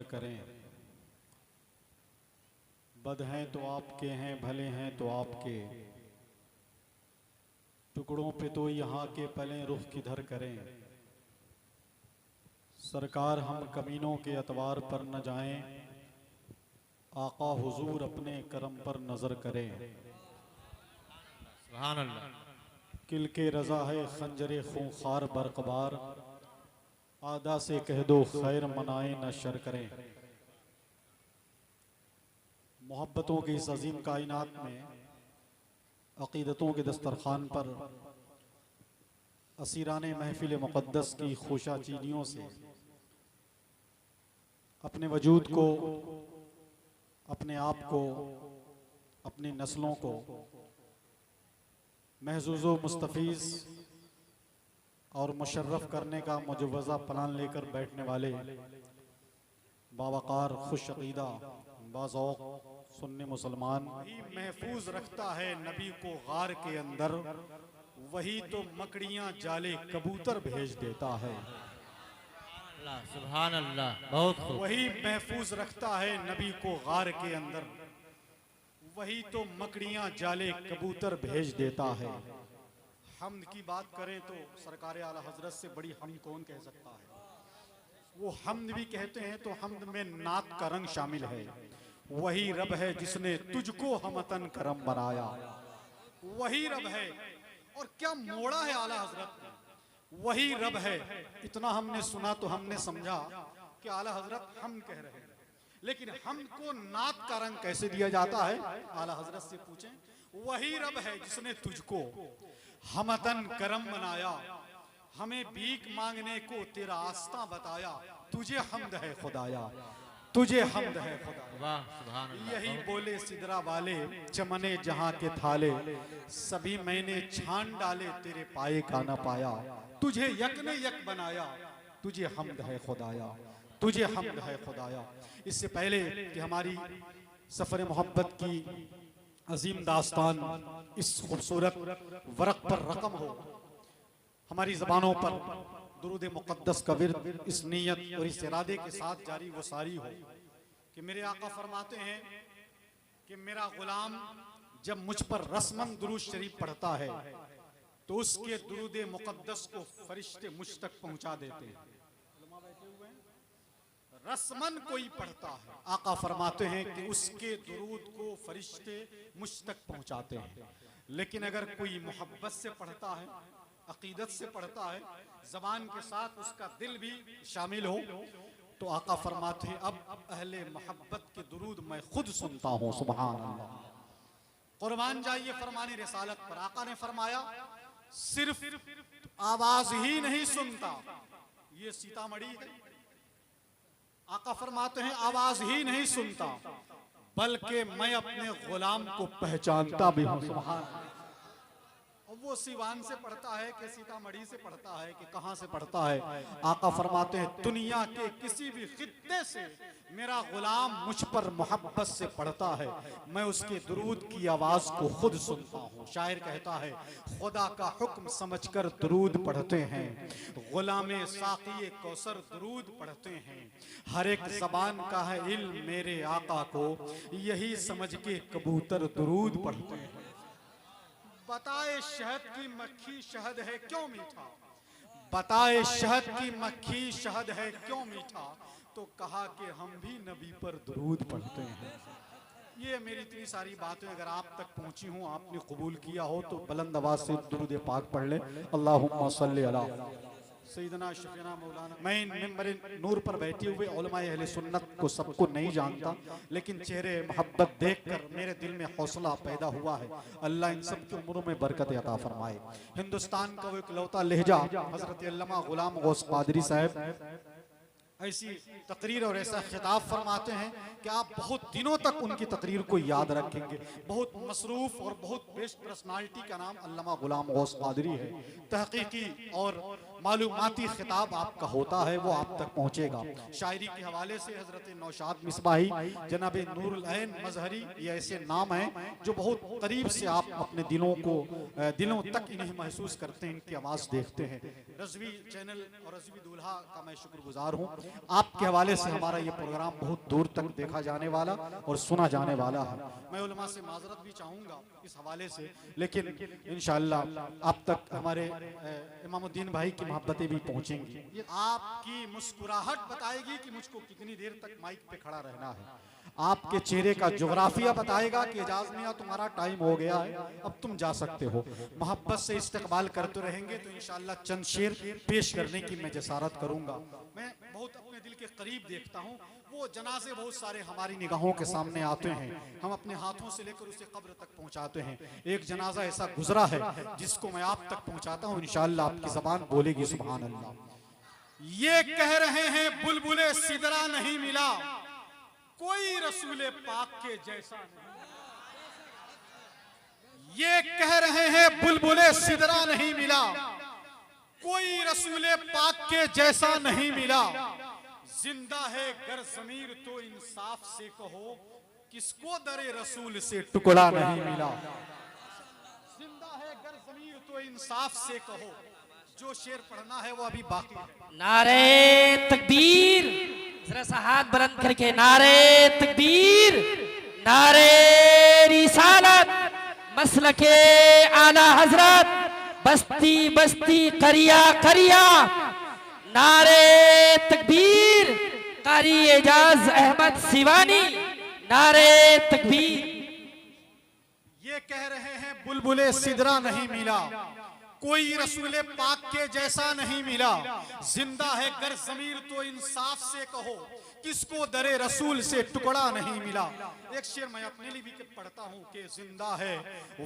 करें। बद हैं तो आपके हैं, भले हैं तो आपके, टुकड़ों पे तो यहाँ के पलें, रुख किधर करें। सरकार हम कमीनों के अतवार पर न जाएं, आका हुजूर अपने करम पर नजर करें। सुभान अल्लाह। किल के रजा है खंजरे खूंखार बरकबार, आदा से कह दो खैर मनाए न शर करें। मोहब्बतों की इस अजीम कायनात में अकीदतों के दस्तरखान पर असीराने महफिल मुक़द्दस की खुशा चीनियों से अपने वजूद को, अपने आप को, अपनी नस्लों को महजूज़ व मुस्तफ़ीज़ और मुशर्रफ करने का मुजव्वज़ा प्लान लेकर बैठने वाले बावकार खुश अक़ीदा बाज़ौक़ सुन्नी मुसलमान, महफूज रखता है नबी को गार के अंदर, वही तो मकड़ियाँ जाले कबूतर भेज देता है। सुभान अल्लाह, बहुत खूब। वही महफूज रखता है नबी को गार के अंदर, वही तो मकड़ियाँ जाले कबूतर भेज देता है। हम्द की बात करें तो सरकार आला हजरत से बड़ी हम्द कौन कह सकता है। वो हम्द भी कहते हैं तो हम्द में नात का रंग शामिल है। वही रब है जिसने तुझको हमतन करम बनाया, वही रब है। और क्या मोड़ा है आला हजरत ने, वही रब है। इतना हमने सुना तो हमने समझा कि आला हजरत हम कह रहे हैं, लेकिन हमको नात का रंग कैसे दिया जाता है आला हजरत से पूछें। वही रब है जिसने तुझको हमतन करम बनाया, हमें भीख मांगने को तेरा आस्था बताया। तुझे हम्द है खुदाया, तुझे हम्द है खुदा। वाह सुभान अल्लाह। यही बोले सिदरा वाले चमने जहां के थाले, सभी मैंने छान डाले तेरे पाए का न पाया। तुझे यक ने यक बनाया, तुझे हम्द है खुदाया, तुझे हम्द है खुदाया। इससे पहले कि हमारी सफर मोहब्बत की अजीम दास्तान इस खूबसूरत वरक पर रकम हो, हमारी ज़बानों पर दुरूद मुक़द्दस का विर्द इस नीयत और इस इरादे के साथ जारी वो सारी हो कि मेरे आका फरमाते हैं कि मेरा गुलाम जब मुझ पर रस्मन दुरूद शरीफ पढ़ता है तो उसके दुरूद मुक़द्दस को फरिश्ते मुझ तक पहुंचा देते हैं। रस्मन कोई पढ़ता है, आका फरमाते हैं कि उसके दुरूद को फरिश्ते मुझ तक पहुंचाते हैं। लेकिन अगर कोई मोहब्बत से पढ़ता है, अकीदत से पढ़ता है, ज़बान के साथ उसका दिल भी शामिल हो, तो आका फरमाते हैं अब अहले मोहब्बत के दुरूद मैं खुद सुनता हूँ। सुभान अल्लाह। कुर्बान जाइए फरमानी रिसालत पर। आका ने फरमाया सिर्फ आवाज ही नहीं सुनता, ये सीतामढ़ी है। आका फरमाते हैं आवाज ही नहीं सुनता, बल्कि मैं अपने गुलाम को पहचानता भी हूँ। सुभान अल्लाह। वो सिवान से पढ़ता है कि सीतामढ़ी से पढ़ता है कि कहां से पढ़ता है, आका फरमाते हैं दुनिया के किसी भी खित्ते से मेरा गुलाम मुझ पर मोहब्बत से पढ़ता है, मैं उसके दुरूद की आवाज को खुद सुनता हूँ। शायर कहता है खुदा का हुक्म समझकर दुरूद पढ़ते हैं, गुलामे साक़ी कौसर दुरूद पढ़ते हैं। हर एक ज़बान का है इल्म मेरे आका को, यही समझ के कबूतर दुरूद पढ़ते हैं। बताए शहद की मक्खी शहद है क्यों मीठा, बताए शहद की मक्खी शहद है क्यों मीठा, तो कहा कि हम भी नबी पर दुरूद पढ़ते हैं। ये मेरी इतनी सारी बातें अगर आप तक पहुंची हूं, आपने कबूल किया हो, तो बुलंद आवाज से दुरूद पाक पढ़ ले। अल्लाहुम्मा सल्ली अला सैयदना शफीना मौलाना। मैं मिंबर नूर पर बैठे हुए उलमाए अहले सुन्नत को सबको नहीं जानता, लेकिन चेहरे मोहब्बत देखकर मेरे दिल में हौसला पैदा हुआ है। अल्लाह इन सब की उम्रों में बरकत अता फरमाए। हिंदुस्तान का वो इकलौता लहजा हजरत अल्लामा गुलाम गौस कादरी साहब ऐसी तकरीर और ऐसा खिताब फरमाते हैं कि आप बहुत दिनों तक उनकी तकरीर को याद रखेंगे। बहुत मसरूफ और बहुत बेस्ट पर्सनालिटी का नाम अल्लामा गुलाम गौस कादरी है। तहकीकी और मालूमाती खिताब आपका होता है, वो आप तक पहुँचेगा। शायरी के हवाले से हजरत नौशाद मिसबाही, जनाब नूरुल ऐन मजहरी, ये ऐसे नाम हैं जो बहुत करीब से आप अपने दिलों तक इन्हें महसूस करते हैं, इनकी आवाज़ देखते हैं। रजवी चैनल और रजवी दूल्हा का मैं शुक्रगुजार हूँ। आपके हवाले से हमारा ये प्रोग्राम बहुत दूर तक देखा जाने वाला और सुना जाने वाला है। मैं उलमा से माजरत भी चाहूँगा इस हवाले से, लेकिन इंशाअल्लाह आप तक हमारे इमामुद्दीन भाई की मोहब्बतें भी पहुँचेंगी। आपकी मुस्कुराहट बताएगी कि मुझको कितनी देर तक माइक पे खड़ा रहना है। आपके चेहरे का जोग्राफिया बताएगा कि एजाज मियां तुम्हारा टाइम हो गया है, अब तुम जा सकते हो। मोहब्बत से इस्तकबाल करते रहेंगे तो इंशाअल्लाह चंद शेर पेश करने की मैं जसारत करूंगा। मैं बहुत अपने दिल के करीब देखता हूँ, वो जनाजे बहुत सारे हमारी निगाहों के सामने आते हैं, हम अपने हाथों से लेकर उसे कब्र तक पहुँचाते हैं। एक जनाजा ऐसा गुजरा है जिसको मैं आप तक पहुँचाता हूँ, इंशाअल्लाह आपकी ज़बान बोलेगी सुभान अल्लाह। ये कह रहे हैं बुलबुले सिदरा नहीं मिला, कोई रसूले पाक के जैसा नहीं। ये कह रहे हैं बुलबुले सिदरा नहीं मिला, कोई रसूले पाक के जैसा नहीं मिला। जिंदा है गर ज़मीर तो इंसाफ से कहो, किसको दरे रसूल से टुकड़ा नहीं मिला। जिंदा है गर ज़मीर तो इंसाफ से कहो। जो शेर पढ़ना है वो अभी बाकी है। नारे तकबीर, जरा सा हाथ बुलंद करके नारे तकबीर, नारे रिसालत, मसलके आला हजरत, बस्ती बस्ती करिया करिया, नारे तकबीर, कारी एजाज अहमद सिवानी, नारे तकबीर। ये कह रहे हैं बुलबुले सिदरा नहीं मिला, कोई रसूले पाक के जैसा नहीं मिला। जिंदा है गर ज़मीर तो इंसाफ से कहो, किसको दरे रसूल से टुकड़ा नहीं मिला। एक शेर मैं अपने लिए भी पढ़ता हूँ कि जिंदा है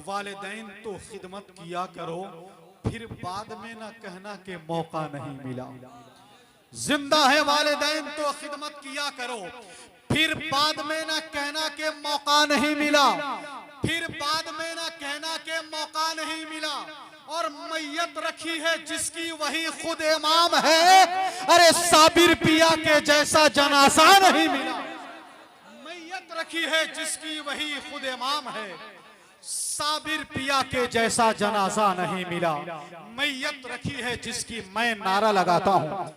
वालिदैन तो खिदमत किया करो, फिर बाद में ना कहना के मौका नहीं मिला। जिंदा है वालिदैन तो खिदमत किया करो, फिर बाद में ना कहना के मौका नहीं मिला, फिर बाद में ना कहना के मौका नहीं मिला। और मैयत रखी है जिसकी वही खुद इमाम है, अरे साबिर पिया के जैसा जनाजा नहीं मिला। मैयत रखी है जिसकी वही खुद इमाम है, साबिर पिया के जैसा जनाजा नहीं मिला। मैयत रखी है जिसकी मैं नारा लगाता हूँ,